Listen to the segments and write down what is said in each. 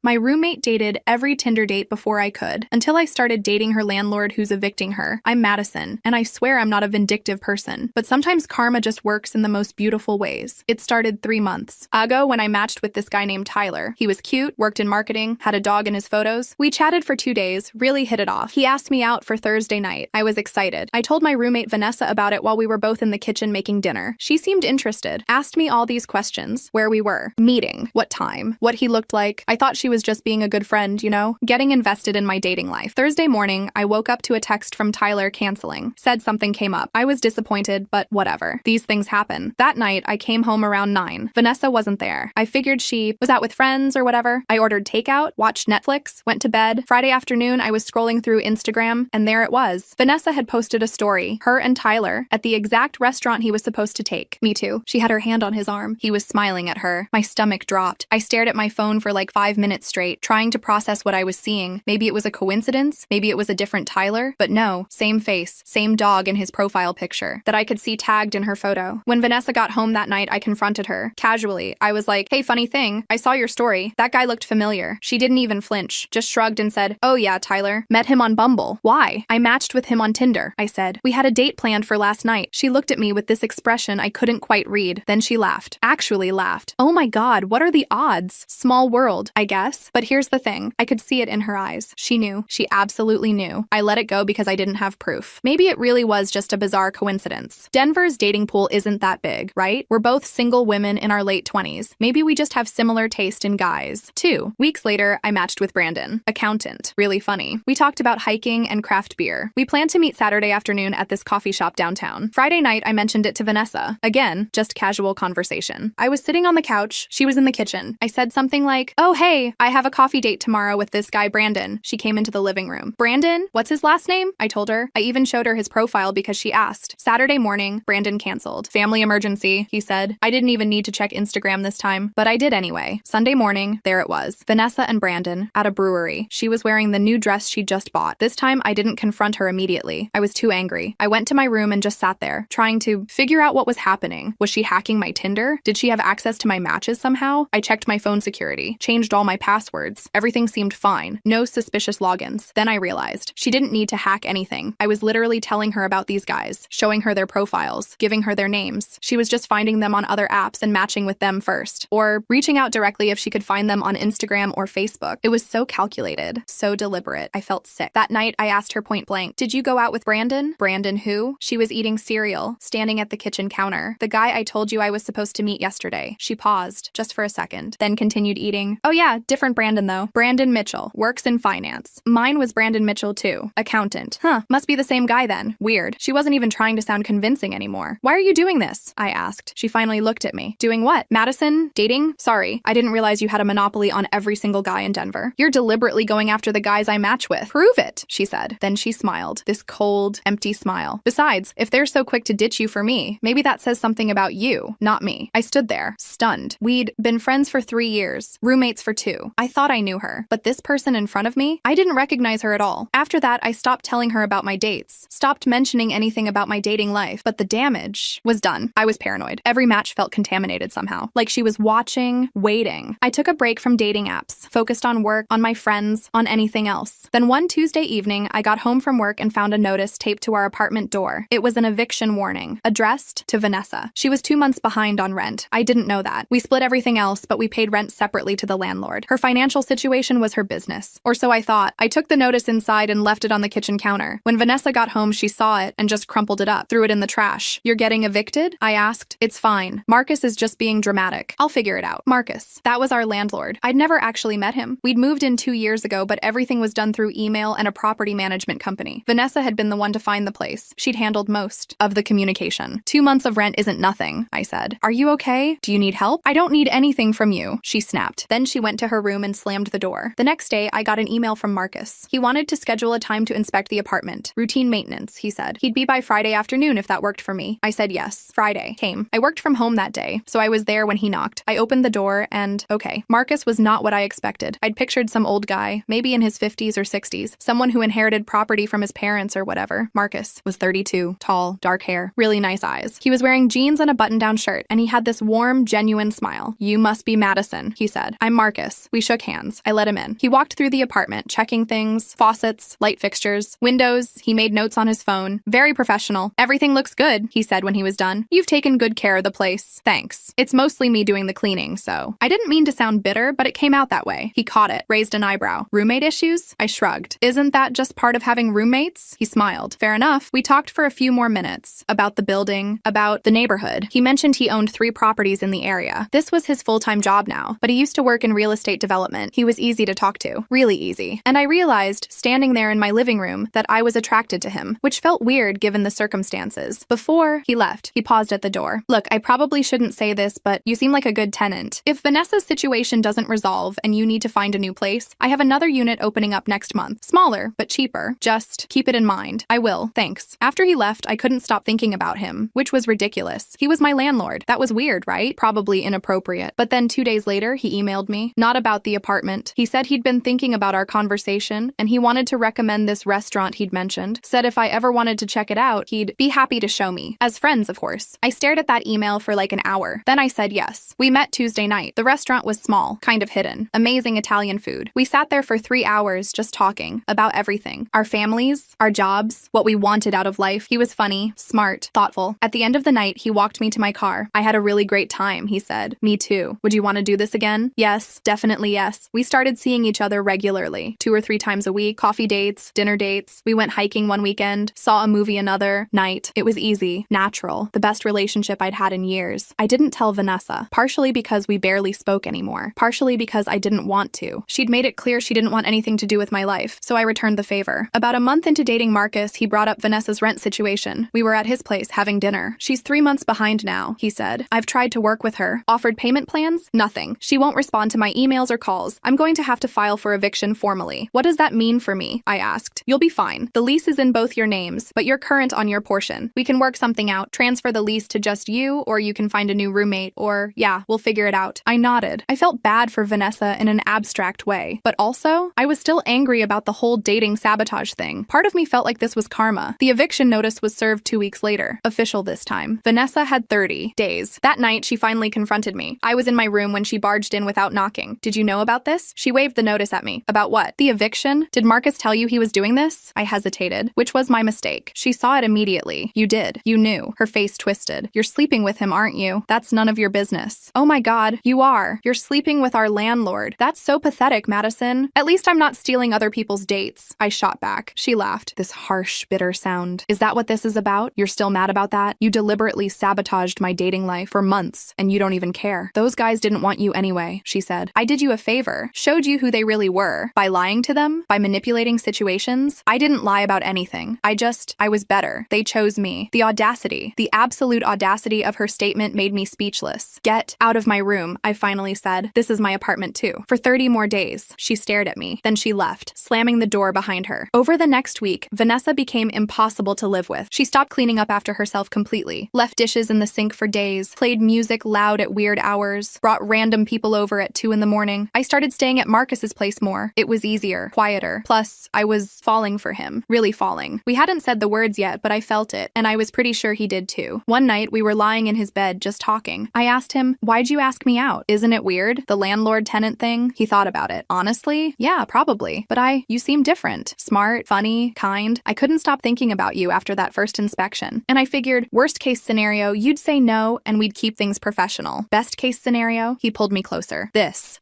My roommate dated every Tinder date before I could, until I started dating her landlord who's evicting her. I'm Madison, and I swear I'm not a vindictive person, but sometimes karma just works in the most beautiful ways. It started 3 months ago when I matched with this guy named Tyler. He was cute, worked in marketing, had a dog in his photos. We chatted for 2 days, really hit it off. He asked me out for Thursday night. I was excited. I told my roommate Vanessa about it while we were both in the kitchen making dinner. She seemed interested, asked me all these questions: where we were, meeting, what time, what he looked like. I thought she was just being a good friend, you know, getting invested in my dating life. Thursday morning, I woke up to a text from Tyler canceling. Said something came up. I was disappointed, but whatever. These things happen. That night, I came home around 9. Vanessa wasn't there. I figured she was out with friends or whatever. I ordered takeout, watched Netflix, went to bed. Friday afternoon, I was scrolling through Instagram, and there it was. Vanessa had posted a story, her and Tyler, at the exact restaurant he was supposed to take. Me too. She had her hand on his arm. He was smiling at her. My stomach dropped. I stared at my phone for like 5 minutes straight, trying to process what I was seeing. Maybe it was a coincidence. Maybe it was a different Tyler. But no, same face, same dog in his profile picture that I could see tagged in her photo. When Vanessa got home that night, I confronted her. Casually, I was like, "Hey, funny thing, I saw your story. That guy looked familiar." She didn't even flinch, just shrugged and said, "Oh yeah, Tyler. Met him on Bumble." "Why?" "I matched with him on Tinder," I said. "We had a date planned for last night." She looked at me with this expression I couldn't quite read. Then she laughed. Actually laughed. Oh my God, what are the odds? Small world, I guess. But here's the thing. I could see it in her eyes. She knew. She absolutely knew. I let it go because I didn't have proof. Maybe it really was just a bizarre coincidence. Denver's dating pool isn't that big, right? We're both single women in our late 20s. Maybe we just have similar taste in guys. 2 weeks later, I matched with Brandon, accountant. Really funny. We talked about hiking and craft beer. We planned to meet Saturday afternoon at this coffee shop downtown. Friday night, I mentioned it to Vanessa. Again, just casual conversation. I was sitting on the couch. She was in the kitchen. I said something like, "Oh, hey, I have a coffee date tomorrow with this guy Brandon." She came into the living room. "Brandon? What's his last name?" I told her. I even showed her his profile because she asked. Saturday morning, Brandon canceled. "Family emergency," he said. I didn't even need to check Instagram this time, but I did anyway. Sunday morning, there it was. Vanessa and Brandon at a brewery. She was wearing the new dress she just bought. This time, I didn't confront her immediately. I was too angry. I went to my room and just sat there, trying to figure out what was happening. Was she hacking my Tinder? Did she have access to my matches somehow? I checked my phone security, changed all my passwords. Everything seemed fine. No suspicious logins. Then I realized she didn't need to hack anything. I was literally telling her about these guys, showing her their profiles, giving her their names. She was just finding them on other apps and matching with them first, or reaching out directly if she could find them on Instagram or Facebook. It was so calculated, so deliberate. I felt sick. That night, I asked her point blank, "Did you go out with Brandon?" "Brandon who?" She was eating cereal, standing at the kitchen counter. "The guy I told you I was supposed to meet yesterday." She paused, just for a second, then continued eating. "Oh yeah, different Brandon though. Brandon Mitchell, works in finance." Mine was Brandon Mitchell too, accountant. Huh, must be the same guy then. Weird. She wasn't even trying to sound convincing anymore. "Why are you doing this?" I asked. She finally looked at me. "Doing what? Madison? Dating? Sorry, I didn't realize you had a monopoly on every single guy in Denver. You're deliberately going after the guys I match with. Prove it," she said. Then she smiled, this cold, empty smile. "Besides, if they're so quick to ditch you for me, maybe that says something about you, not me." I stood there, stunned. We'd been friends for 3 years, roommates for 2. I thought I knew her, but this person in front of me, I didn't recognize her at all. After that, I stopped telling her about my dates, stopped mentioning anything about my dating life, but the damage was done. I was paranoid. Every match felt contaminated somehow, like she was watching, waiting. I took a break from dating apps, focused on work, on my friends, on anything else. Then one Tuesday evening, I got home from work and found a notice taped to our apartment door. It was an eviction warning, addressed to Vanessa. She was 2 months behind on rent. I didn't know that. We split everything else, but we paid rent separately to the landlord. Her financial situation was her business, or so I thought. I took the notice inside and left it on the kitchen counter. When Vanessa got home, she saw it and just crumpled it up, threw it in the trash. "You're getting evicted?" I asked. "It's fine. Marcus is just being dramatic. I'll figure it out." Marcus. That was our landlord. I'd never actually met him. We'd moved in 2 years ago, but everything was done through email and a property management company. Vanessa had been the one to find the place. She'd handled most of the communication. 2 months of rent isn't nothing, I said. "Are you okay? Do you need help?" "I don't need anything from you," she snapped. Then she went to her room and slammed the door. The next day, I got an email from Marcus. He wanted to schedule a time to inspect the apartment. Routine maintenance, he said. He'd be by Friday afternoon if that worked for me. I said yes. Friday came. I worked from home that day, so I was there when he knocked. I opened the door and, okay, Marcus was not what I expected. I'd pictured some old guy, maybe in his 50s or 60s, someone who inherited property from his parents or whatever. Marcus was 32, tall, dark hair, really nice eyes. He was wearing jeans and a button-down shirt, and he had this warm, genuine smile. "You must be Madison," he said. "I'm Marcus. We shook hands. I let him in. He walked through the apartment, checking things, faucets, light fixtures, windows. He made notes on his phone. Very professional. Everything looks good, he said when he was done. You've taken good care of the place. Thanks. It's mostly me doing the cleaning, so. I didn't mean to sound bitter, but it came out that way. He caught it, raised an eyebrow. Roommate issues? I shrugged. Isn't that just part of having roommates? He smiled. Fair enough. We talked for a few more minutes. About the building, about the neighborhood. He mentioned he owned 3 properties in the area. This was his full-time job now, but he used to work in real estate development. He was easy to talk to. Really easy. And I realized, standing there in my living room, that I was attracted to him, which felt weird given the circumstances. Before he left, he paused at the door. Look, I probably shouldn't say this, but you seem like a good tenant. If Vanessa's situation doesn't resolve and you need to find a new place, I have another unit opening up next month. Smaller, but cheaper. Just keep it in mind. I will. Thanks. After he left, I couldn't stop thinking about him, which was ridiculous. He was my landlord. That was weird, right? Probably inappropriate. But then 2 days later, he emailed me. Not about the apartment. He said he'd been thinking about our conversation, and he wanted to recommend this restaurant he'd mentioned. Said if I ever wanted to check it out, he'd be happy to show me. As friends, of course. I stared at that email for like an hour. Then I said yes. We met Tuesday night. The restaurant was small, kind of hidden. Amazing Italian food. We sat there for 3 hours just talking about everything. Our families, our jobs, what we wanted out of life. He was funny, smart, thoughtful. At the end of the night, he walked me to my car. I had a really great time, he said. Me too. Would you want to do this again? Yes, definitely yes. We started seeing each other regularly, 2 or 3 times a week, coffee dates, dinner dates. We went hiking one weekend, saw a movie another night. It was easy, natural, the best relationship I'd had in years. I didn't tell Vanessa, partially because we barely spoke anymore, partially because I didn't want to. She'd made it clear she didn't want anything to do with my life, so I returned the favor. About a month into dating Marcus, he brought up Vanessa's rent situation. We were at his place having dinner. She's 3 months behind now, he said. I've tried to work with her. Offered payment plans? Nothing. She won't respond to my emails or calls. I'm going to have to file for eviction formally. What does that mean for me? I asked. You'll be fine. The lease is in both your names, but you're current on your portion. We can work something out. Transfer the lease to just you, or you can find a new roommate, or yeah, we'll figure it out. I nodded. I felt bad for Vanessa in an abstract way, but also, I was still angry about the whole dating sabotage thing. Part of me felt like this was karma. The eviction notice was served 2 weeks later. Official this time. Vanessa had 30 days. That night, she finally confronted me. I was in my room when she barged in without knocking. Did you know about this? She waved the notice at me. About what? The eviction? Did Marcus tell you he was doing this? I hesitated, which was my mistake. She saw it immediately. You did. You knew. Her face twisted. You're sleeping with him, aren't you? That's none of your business. Oh my God, you are. You're sleeping with our landlord. That's so pathetic, Madison. At least I'm not stealing other people's dates. I shot back. She laughed. This harsh, bitter sound. Is that what this is about? You're still mad about that? You deliberately sabotaged my dating life for months, and you don't even care. Those guys didn't want you anyway, she said. I did you a favor. Showed you who they really were. By lying to them? By manipulating situations? I didn't lie about anything. I was better. They chose me. The audacity, the absolute audacity of her statement made me speechless. Get out of my room, I finally said. This is my apartment too. For 30 more days. She stared at me. Then she left, slamming the door behind her. Over the next week, Vanessa became impossible to live with. She stopped cleaning up after herself completely, left dishes in the sink for days, played music loud at weird hours, brought random people over at 2 in the morning. I started staying at Marcus's place more. It was easier, quieter. Plus, I was falling for him. Really falling. We hadn't said the words yet, but I felt it, and I was pretty sure he did too. One night, we were lying in his bed, just talking. I asked him, why'd you ask me out? Isn't it weird? The landlord-tenant thing? He thought about it. Honestly? Yeah, probably. But you seem different. Smart, funny, kind. I couldn't stop thinking about you after that first inspection. And I figured, worst case scenario, you'd say no, and we'd keep things professional. Best case scenario, he pulled me closer.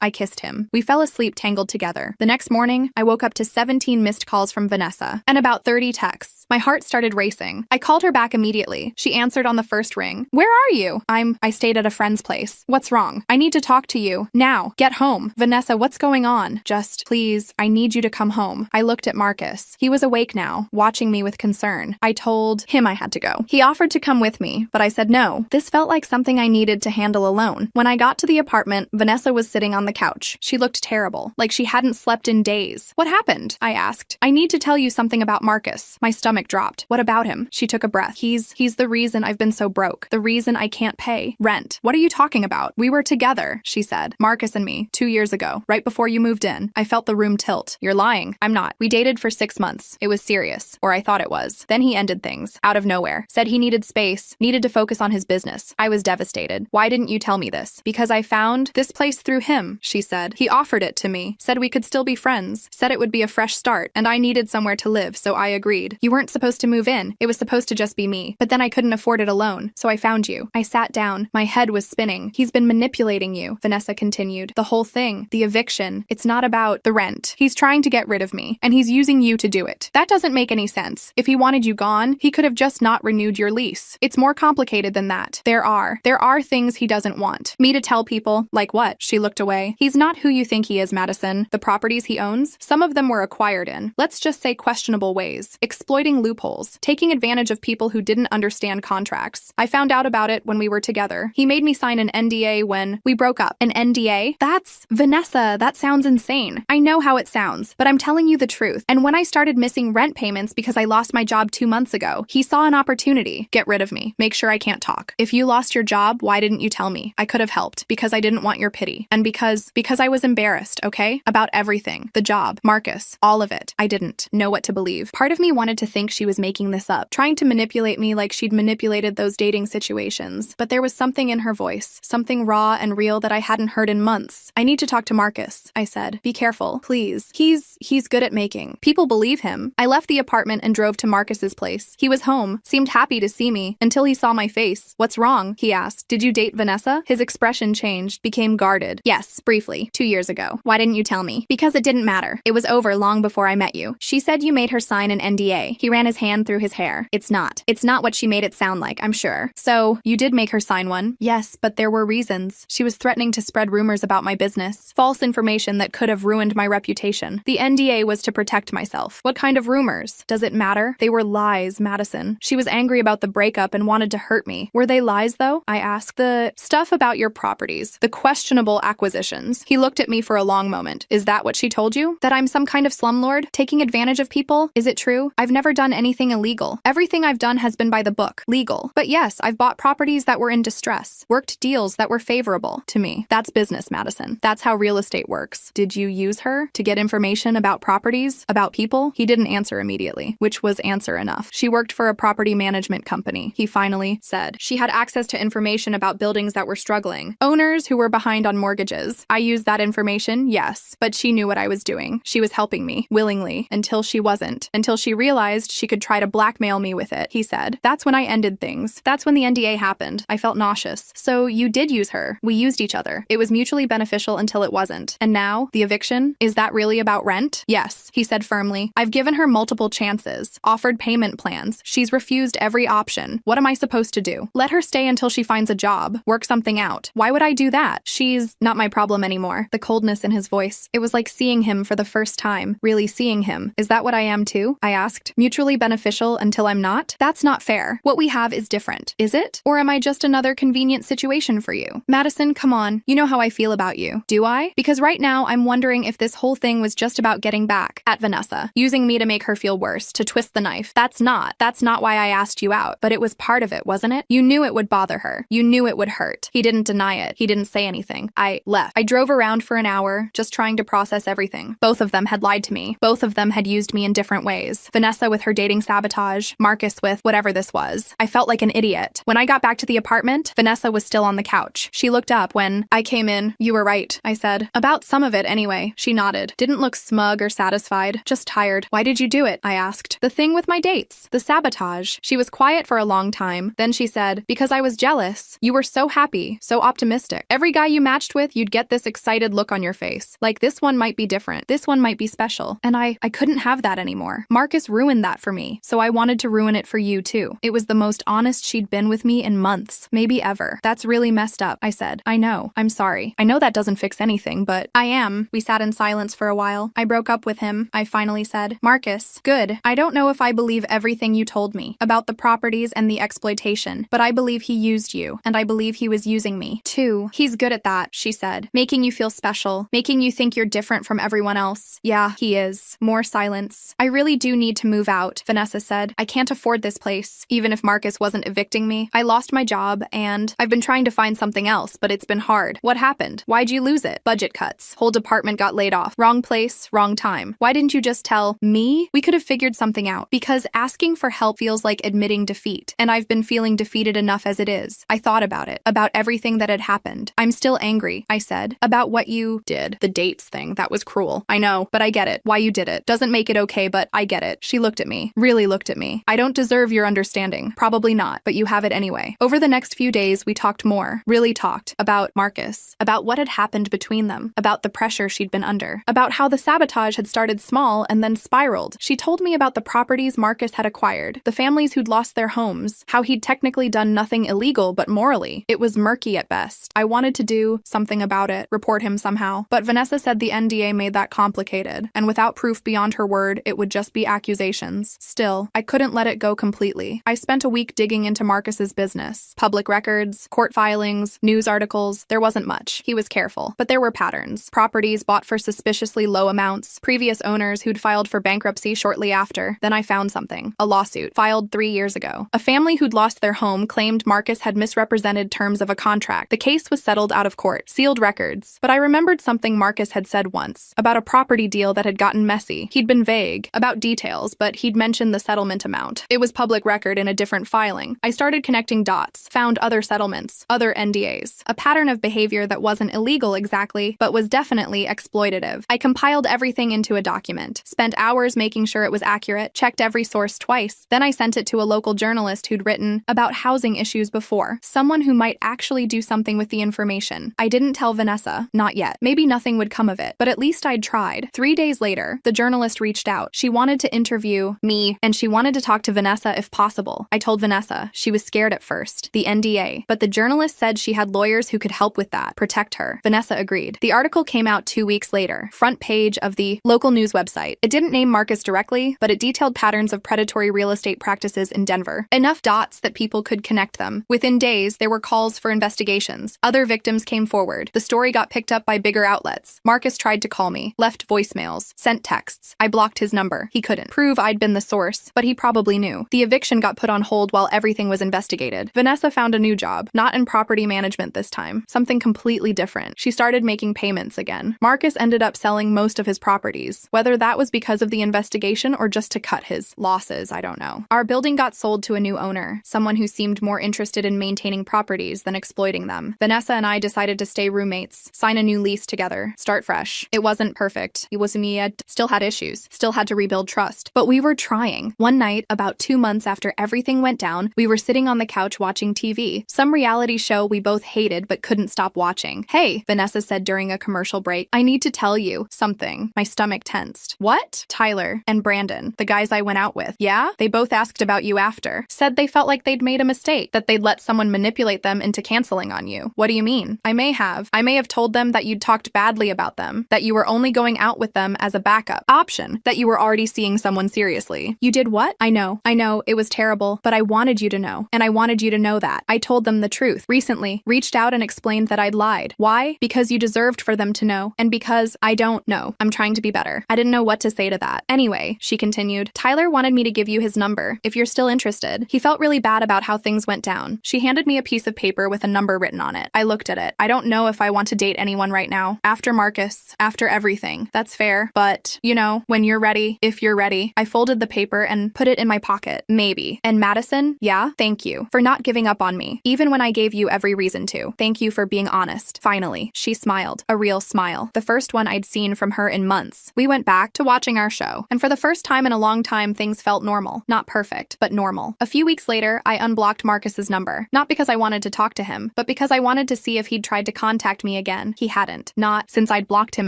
I kissed him. We fell asleep tangled together. The next morning, I woke up to 17 missed calls from Vanessa, and about 30 texts. My heart started racing. I called her back immediately. She answered on the first ring. Where are you? I stayed at a friend's place. What's wrong? I need to talk to you. Now. Get home. Vanessa, what's going on? Just, please, I need you to come home. I looked at Marcus. He was awake now, watching me with concern. I told him I had to go. He offered to come with me, but I said no. This felt like something I needed to handle alone. When I got to the apartment, Vanessa was sitting on the couch. She looked terrible, like she hadn't slept in days. What happened? I asked. I need to tell you something about Marcus. My stomach dropped. What about him? She took a breath. He's the reason I've been so broke. The reason I can't pay rent. What are you talking about? We were together, she said. Marcus and me, 2 years ago, right before you moved in. I felt the room tilt. You're lying. I'm not. We dated for 6 months. It was serious, or I thought it was. Then he ended things, out of nowhere. Said he needed space, needed to focus on his business. I was devastated. Why didn't you tell me this? Because I found this place through him, she she said. He offered it to me, said we could still be friends, said it would be a fresh start, and I needed somewhere to live, so I agreed. You weren't supposed to move in. It was supposed to just be me. But then I couldn't afford it alone, so I found you. I sat down. My head was spinning. He's been manipulating you, Vanessa continued. The whole thing, the eviction, it's not about the rent. He's trying to get rid of me, and he's using you to do it. That doesn't make any sense. If he wanted you gone, he could have just not renewed your lease. It's more complicated than that. There are things he doesn't want me to tell people. Like what? She looked away. He's not who you think he is, Madison. The properties he owns, some of them were acquired in, let's just say, questionable ways, exploiting loopholes, taking advantage of people who didn't understand contracts. I found out about it when we were together. He made me sign an NDA when we broke up. An NDA? That's Vanessa. That sounds insane. I know how it sounds, but I'm telling you the truth. And when I started missing rent payments because I lost my job 2 months ago, he saw an opportunity. Get rid of me. Make sure I can't talk. If you lost your job, why didn't you tell me? I could have helped because I didn't want your pity. And because I was embarrassed, okay? About everything. The job, Marcus, all of it. I didn't know what to believe. Part of me wanted to think she was making this up, trying to manipulate me like she'd manipulated those dating situations. But there was something in her voice, something raw and real that I hadn't heard in months. I need to talk to Marcus, I said. Be careful, please. He's good at making people believe him. I left the apartment and drove to Marcus's place. He was home, seemed happy to see me, until he saw my face. What's wrong? He asked. Did you date Vanessa? His expression changed, became guarded. Yes, briefly, 2 years ago. Why didn't you tell me? Because it didn't matter. It was over long before I met you. She said you made her sign an NDA. He ran his hand through his hair. It's not what she made it sound like, I'm sure. So, you did make her sign one? Yes, but there were reasons. She was threatening to spread rumors about my business. False information that could have ruined my reputation. The NDA was to protect myself. What kind of rumors? Does it matter? They were lies, Madison. She was angry about the breakup and wanted to hurt me. Were they lies, though? I asked. The stuff about your properties. The questionable acquisitions. He looked at me for a long moment. Is that what she told you? That I'm some kind of slumlord? Taking advantage of people? Is it true? I've never done anything illegal. Everything I've done has been by the book. Legal. But yes, I've bought properties that were in distress. Worked deals that were favorable to me. That's business, Madison. That's how real estate works. Did you use her to get information about properties? About people? He didn't answer immediately, which was answer enough. She worked for a property management company, he finally said. She had access to information about buildings that were struggling. Owners who were behind on mortgages. I used that information, yes, but she knew what I was doing. She was helping me, willingly, until she wasn't. Until she realized she could try to blackmail me with it, he said. That's when I ended things. That's when the NDA happened. I felt nauseous. So you did use her. We used each other. It was mutually beneficial until it wasn't. And now, the eviction? Is that really about rent? Yes, he said firmly. I've given her multiple chances, offered payment plans. She's refused every option. What am I supposed to do? Let her stay until she finds a job, work something out. Why would I do that? She's not my problem anymore. The coldness in his voice. It was like seeing him for the first time. Really seeing him. Is that what I am too? I asked. Mutually beneficial until I'm not? That's not fair. What we have is different. Is it? Or am I just another convenient situation for you? Madison, come on. You know how I feel about you. Do I? Because right now I'm wondering if this whole thing was just about getting back at Vanessa. Using me to make her feel worse, to twist the knife. That's not why I asked you out. But it was part of it, wasn't it? You knew it would bother her. You knew it would hurt. He didn't deny it. He didn't say anything. I left. I drove around for an hour, just trying to process everything. Both of them had lied to me. Both of them had used me in different ways. Vanessa with her dating sabotage, Marcus with whatever this was. I felt like an idiot. When I got back to the apartment, Vanessa was still on the couch. She looked up when I came in. You were right, I said. About some of it anyway. She nodded. Didn't look smug or satisfied, just tired. Why did you do it? I asked. The thing with my dates. The sabotage. She was quiet for a long time. Then she said, because I was jealous. You were so happy, so optimistic. Every guy you matched with, you'd get this excited look on your face. Like this one might be different. This one might be special. And I couldn't have that anymore. Marcus ruined that for me. So I wanted to ruin it for you too. It was the most honest she'd been with me in months. Maybe ever. That's really messed up, I said. I know. I'm sorry. I know that doesn't fix anything, but I am. We sat in silence for a while. I broke up with him, I finally said. Marcus, good. I don't know if I believe everything you told me about the properties and the exploitation, but I believe he used you, and I believe he was using me, too. He's good at that, she said. Making you feel special. Making you think you're different from everyone else. Yeah, he is. More silence. I really do need to move out, Vanessa said. I can't afford this place, even if Marcus wasn't evicting me. I lost my job, and I've been trying to find something else, but it's been hard. What happened? Why'd you lose it? Budget cuts. Whole department got laid off. Wrong place, wrong time. Why didn't you just tell me? We could have figured something out. Because asking for help feels like admitting defeat, and I've been feeling defeated enough as it is. I thought about it, about everything that had happened. I'm still angry, I said, About what you did. The dates thing. That was cruel. I know, but I get it. Why you did it. Doesn't make it okay, but I get it. She looked at me. Really looked at me. I don't deserve your understanding. Probably not, but you have it anyway. Over the next few days, we talked more. Really talked. About Marcus. About what had happened between them. About the pressure she'd been under. About how the sabotage had started small and then spiraled. She told me about the properties Marcus had acquired. The families who'd lost their homes. How he'd technically done nothing illegal, but morally, it was murky at best. I wanted to do something about it. Report him somehow. But Vanessa said the NDA made that complicated. And without proof beyond her word, it would just be accusations. Still, I couldn't let it go completely. I spent a week digging into Marcus's business. Public records, court filings, news articles. There wasn't much. He was careful. But there were patterns. Properties bought for suspiciously low amounts. Previous owners who'd filed for bankruptcy shortly after. Then I found something. A lawsuit filed 3 years ago. A family who'd lost their home claimed Marcus had misrepresented terms of a contract. The case was settled out of court. Sealed records. But I remembered something Marcus had said once. About a property deal that had gotten messy. He'd been vague about details, but he'd mentioned the settlement amount. It was public record in a different filing. I started connecting dots. Found other settlements. Other NDAs. A pattern of behavior that wasn't illegal exactly, but was definitely exploitative. I compiled everything into a document. Spent hours making sure it was accurate. Checked every source twice. Then I sent it to a local journalist who'd written about housing issues before. Someone who might actually do something with the information. I didn't tell Vanessa. Not yet. Maybe nothing would come of it, but at least I'd tried. 3 days later, the journalist reached out. She wanted to interview me, and she wanted to talk to Vanessa if possible. I told Vanessa. She was scared at first. The NDA. But the journalist said she had lawyers who could help with that. Protect her. Vanessa agreed. The article came out 2 weeks later. Front page of the local news website. It didn't name Marcus directly, but it detailed patterns of predatory real estate practices in Denver. Enough dots that people could connect them. Within days, there were calls for investigations. Other victims came forward. The story got picked up by bigger outlets. Marcus tried to call me, left voicemails, sent texts. I blocked his number. He couldn't prove I'd been the source, but he probably knew. The eviction got put on hold while everything was investigated. Vanessa found a new job, not in property management this time. Something completely different. She started making payments again. Marcus ended up selling most of his properties. Whether that was because of the investigation or just to cut his losses, I don't know. Our building got sold to a new owner, someone who seemed more interested in maintaining properties than exploiting them. Vanessa and I decided to stay roommates, sign a new lease together, start fresh. It wasn't perfect. It wasn't me yet. Still had issues. Still had to rebuild trust. But we were trying. One night, about 2 months after everything went down, we were sitting on the couch watching TV. Some reality show we both hated but couldn't stop watching. Hey, Vanessa said during a commercial break, I need to tell you something. My stomach tensed. What? Tyler and Brandon, the guys I went out with. Yeah? They both asked about you after. Said they felt like they'd made a mistake, that they'd let someone manipulate them into canceling on you. What do you mean? I may have told them that you'd talked badly about them, that you were only going out with them as a backup option, that you were already seeing someone seriously. You did what? I know, it was terrible, but I wanted you to know, and I wanted you to know that. I told them the truth. Recently, reached out and explained that I'd lied. Why? Because you deserved for them to know, and because I don't know. I'm trying to be better. I didn't know what to say to that. Anyway, she continued, Tyler wanted me to give you his number, if you're still interested. He felt really bad about how things went down. She handed me a piece of paper with a number written on it. I looked at it. I don't know if I want to date anyone right now. After Marcus, after everything. That's fair, but, you know, when you're ready, if you're ready. I folded the paper and put it in my pocket. Maybe. And Madison, yeah, thank you for not giving up on me, even when I gave you every reason to. Thank you for being honest. Finally, she smiled. A real smile. The first one I'd seen from her in months. We went back to watching our show, and for the first time in a long time, things felt normal. Not perfect, but normal. A few weeks later, I unblocked Marcus's number. Not because I wanted to talk to him, but because I wanted to see if he'd tried to contact me again. He hadn't. Not since I'd blocked him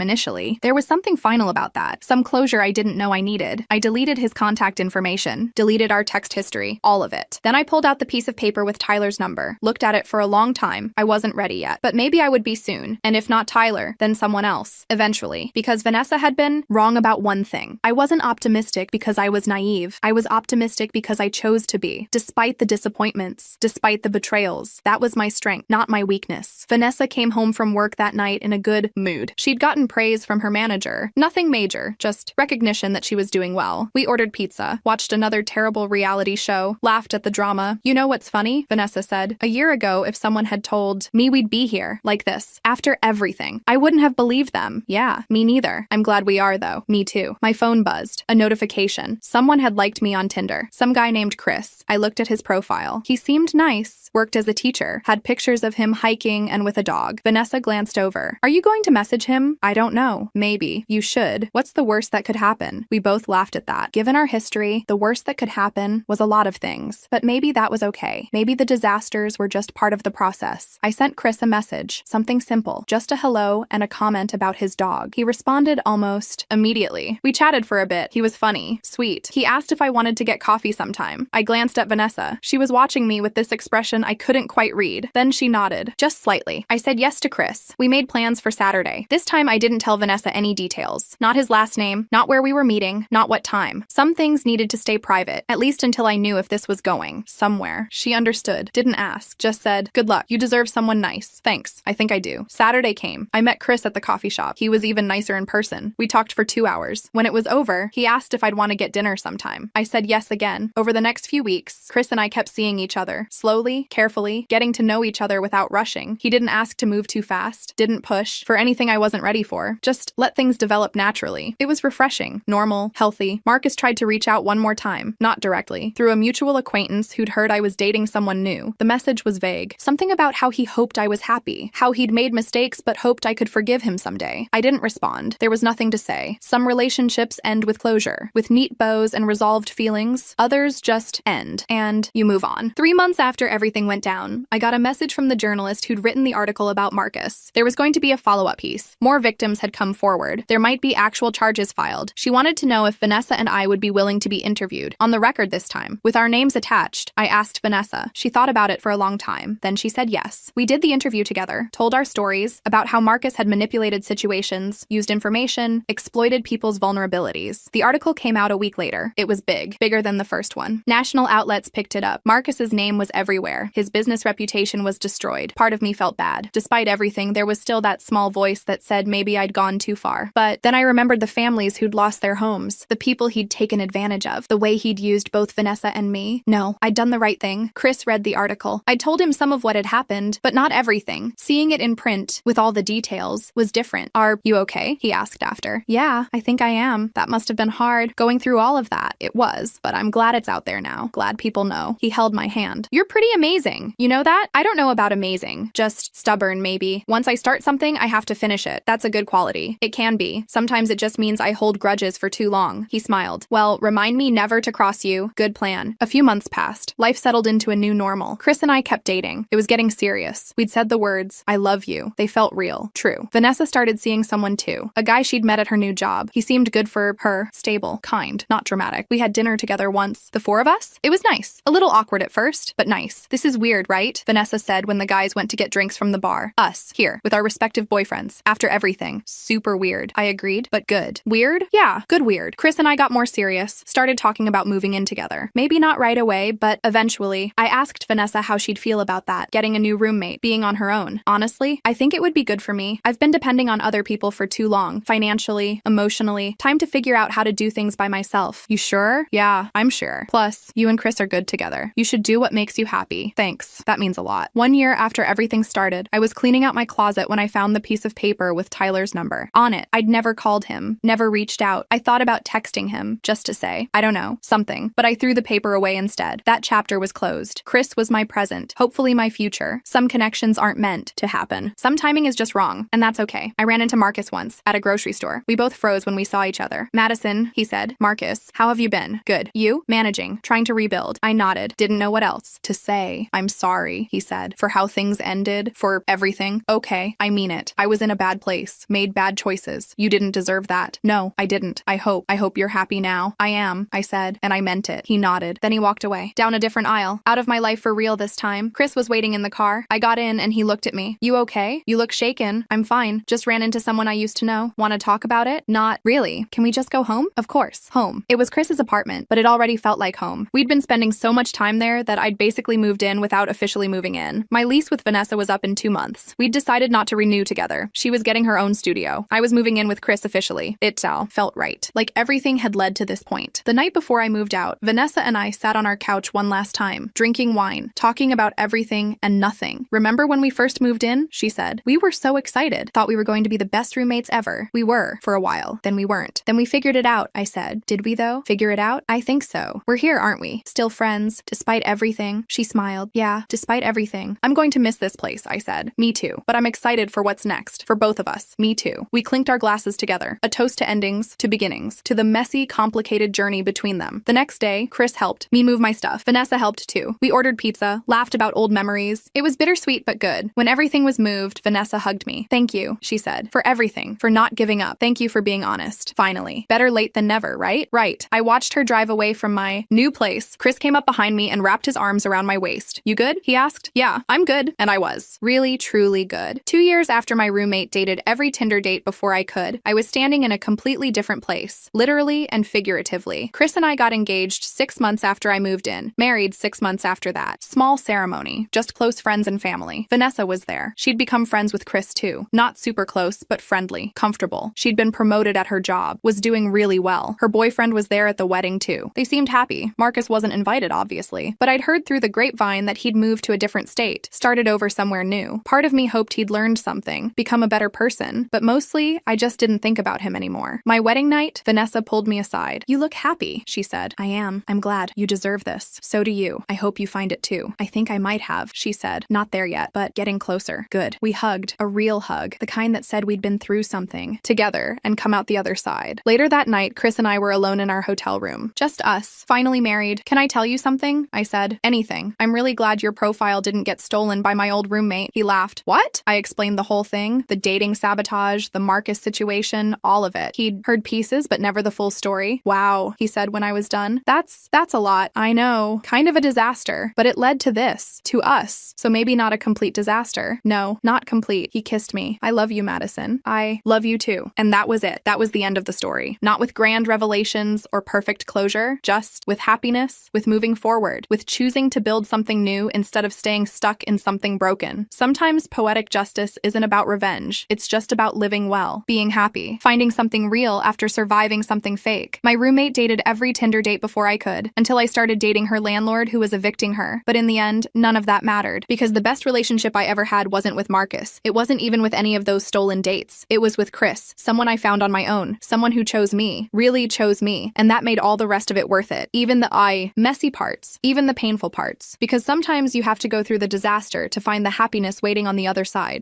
initially. There was something final about that. Some closure I didn't know I needed. I deleted his contact information, deleted our text history, all of it. Then I pulled out the piece of paper with Tyler's number, looked at it for a long time. I wasn't ready yet, but maybe I would be soon. And if not Tyler, then someone else, eventually. Because Vanessa had been wrong about one thing. I wasn't optimistic because I was naive. I was optimistic because I chose to be, despite the disappointments, despite the betrayals. That was my strength, not my weakness. Vanessa came home from work that night in a good mood. She'd gotten praise from her manager. Nothing major, just recognition that she was doing well. We ordered pizza, watched another terrible reality show, laughed at the drama. You know what's funny? Vanessa said. A year ago, if someone had told me we'd be here, like this, after everything, I wouldn't have believed them. Yeah, me neither. I'm glad we are, though. Me too. My phone buzzed. A notification. Someone had liked me on Tinder. Some guy named Chris. I looked at his profile. He seemed nice, worked as a teacher, had pictures of him hiking and with a dog. Vanessa glanced glanced over. Are you going to message him? I don't know. Maybe. You should. What's the worst that could happen? We both laughed at that. Given our history, the worst that could happen was a lot of things. But maybe that was okay. Maybe the disasters were just part of the process. I sent Chris a message. Something simple. Just a hello and a comment about his dog. He responded almost immediately. We chatted for a bit. He was funny. Sweet. He asked if I wanted to get coffee sometime. I glanced at Vanessa. She was watching me with this expression I couldn't quite read. Then she nodded. Just slightly. I said yes to Chris. We made plans for Saturday. This time I didn't tell Vanessa any details. Not his last name, not where we were meeting, not what time. Some things needed to stay private, at least until I knew if this was going somewhere. She understood. Didn't ask. Just said, good luck. You deserve someone nice. Thanks. I think I do. Saturday came. I met Chris at the coffee shop. He was even nicer in person. We talked for 2 hours. When it was over, he asked if I'd want to get dinner sometime. I said yes again. Over the next few weeks, Chris and I kept seeing each other. Slowly, carefully, getting to know each other without rushing. He didn't ask to move too fast, didn't push for anything I wasn't ready for. Just let things develop naturally. It was refreshing, normal, healthy. Marcus tried to reach out one more time, not directly, through a mutual acquaintance who'd heard I was dating someone new. The message was vague. Something about how he hoped I was happy, how he'd made mistakes but hoped I could forgive him someday. I didn't respond. There was nothing to say. Some relationships end with closure, with neat bows and resolved feelings. Others just end, and you move on. 3 months after everything went down, I got a message from the journalist who'd written the article about Marcus. There was going to be a follow-up piece. More victims had come forward. There might be actual charges filed. She wanted to know if Vanessa and I would be willing to be interviewed, on the record this time, with our names attached. I asked Vanessa. She thought about it for a long time. Then she said yes. We did the interview together, told our stories about how Marcus had manipulated situations, used information, exploited people's vulnerabilities. The article came out a week later. It was big, bigger than the first one. National outlets picked it up. Marcus's name was everywhere. His business reputation was destroyed. Part of me felt bad. Despite everything, there was still that small voice that said maybe I'd gone too far. But then I remembered the families who'd lost their homes, the people he'd taken advantage of, the way he'd used both Vanessa and me. No, I'd done the right thing. Chris read the article. I told him some of what had happened, but not everything. Seeing it in print, with all the details, was different. Are you okay? He asked after. Yeah, I think I am. That must have been hard, going through all of that. It was, but I'm glad it's out there now. Glad people know. He held my hand. You're pretty amazing. You know that? I don't know about amazing. Just stubborn, maybe. Once I start something, I have to finish it. That's a good quality. It can be. Sometimes it just means I hold grudges for too long. He smiled. Well, remind me never to cross you. Good plan. A few months passed. Life settled into a new normal. Chris and I kept dating. It was getting serious. We'd said the words, I love you. They felt real. True. Vanessa started seeing someone too. A guy she'd met at her new job. He seemed good for her. Stable. Kind. Not dramatic. We had dinner together once. The 4 of us? It was nice. A little awkward at first, but nice. This is weird, right? Vanessa said when the guys went to get drinks from the bar. Us. Here. With our respective boyfriends. After everything. Super weird. I agreed, but good. Weird? Yeah. Good weird. Chris and I got more serious. Started talking about moving in together. Maybe not right away, but eventually. I asked Vanessa how she'd feel about that. Getting a new roommate. Being on her own. Honestly, I think it would be good for me. I've been depending on other people for too long. Financially, emotionally. Time to figure out how to do things by myself. You sure? Yeah, I'm sure. Plus, you and Chris are good together. You should do what makes you happy. Thanks. That means a lot. 1 year after everything started, I was cleaning out my closet when I found the piece of paper with Tyler's number. On it, I'd never called him, never reached out. I thought about texting him, just to say, I don't know, something. But I threw the paper away instead. That chapter was closed. Chris was my present, hopefully my future. Some connections aren't meant to happen. Some timing is just wrong, and that's okay. I ran into Marcus once, at a grocery store. We both froze when we saw each other. Madison, he said. Marcus, how have you been? Good. You? Managing. Trying to rebuild. I nodded. Didn't know what else to say. I'm sorry, he said, for how things ended, for everything. Okay, I mean it. I was in a bad place. Made bad choices. You didn't deserve that. No, I didn't. I hope you're happy now. I am, I said, and I meant it. He nodded. Then he walked away. Down a different aisle. Out of my life for real this time. Chris was waiting in the car. I got in and he looked at me. You okay? You look shaken. I'm fine. Just ran into someone I used to know. Want to talk about it? Not really. Can we just go home? Of course. Home. It was Chris's apartment, but it already felt like home. We'd been spending so much time there that I'd basically moved in without officially moving in. My lease with Vanessa was up in 2 months. We'd decided not to renew together. She was getting her own studio. I was moving in with Chris officially. It all felt right. Like everything had led to this point. The night before I moved out, Vanessa and I sat on our couch one last time, drinking wine, talking about everything and nothing. Remember when we first moved in? She said. We were so excited. Thought we were going to be the best roommates ever. We were, for a while. Then we weren't. Then we figured it out, I said. Did we though? Figure it out? I think so. We're here, aren't we? Still friends, despite everything. She smiled. Yeah, despite everything. I'm going to miss this place, I said. Me too. But I'm excited for what's next, for both of us. Me too. We clinked our glasses together, a toast to endings, to beginnings, to the messy, complicated journey between them. The next day, Chris helped me move my stuff. Vanessa helped too. We ordered pizza, laughed about old memories. It was bittersweet but good. When everything was moved, Vanessa hugged me. Thank you, she said, for everything, for not giving up. Thank you for being honest. Finally. Better late than never, right? Right. I watched her drive away from my new place. Chris came up behind me and wrapped his arms around my waist. You good? He asked. Yeah, I'm good. And I was. Really, truly good. 2 years after my roommate dated every Tinder date before I could, I was standing in a completely different place, literally and figuratively. Chris and I got engaged 6 months after I moved in, married 6 months after that. Small ceremony, just close friends and family. Vanessa was there. She'd become friends with Chris too. Not super close, but friendly, comfortable. She'd been promoted at her job, was doing really well. Her boyfriend was there at the wedding too. They seemed happy. Marcus wasn't invited, obviously, but I'd heard through the grapevine that he'd moved to a different state, started over somewhere new. Part of me hoped he'd learned something, become a better person, but mostly, I just didn't think about him anymore. My wedding night, Vanessa pulled me aside. You look happy, she said. I am. I'm glad. You deserve this. So do you. I hope you find it too. I think I might have, she said. Not there yet, but getting closer. Good. We hugged. A real hug. The kind that said we'd been through something together and come out the other side. Later that night, Chris and I were alone in our hotel room. Just us. Finally married. Can I tell you something? I said. Anything. I'm really glad your profile didn't get stolen by my old roommate. He laughed. What? I explained the whole thing. The dating sabotage, the Marcus situation, all of it. He'd heard pieces, but never the full story. Wow, he said when I was done. That's a lot. I know. Kind of a disaster. But it led to this. To us. So maybe not a complete disaster. No, not complete. He kissed me. I love you, Madison. I love you too. And that was it. That was the end of the story. Not with grand revelations or perfect closure, just with happiness, with moving forward, with choosing to build something new instead of staying stuck in something broken. Sometimes poetic justice isn't about revenge. It's just about living well, being happy, finding something real after surviving something fake. My roommate dated every Tinder date before I could, until I started dating her landlord who was evicting her. But in the end, none of that mattered, because the best relationship I ever had wasn't with Marcus. It wasn't even with any of those stolen dates. It was with Chris, someone I found on my own, someone who chose me, really chose me, and that made all the rest of it worth it. Even the messy parts, even the painful parts. Because sometimes you have to go through the disaster to find the happiness waiting on the other side.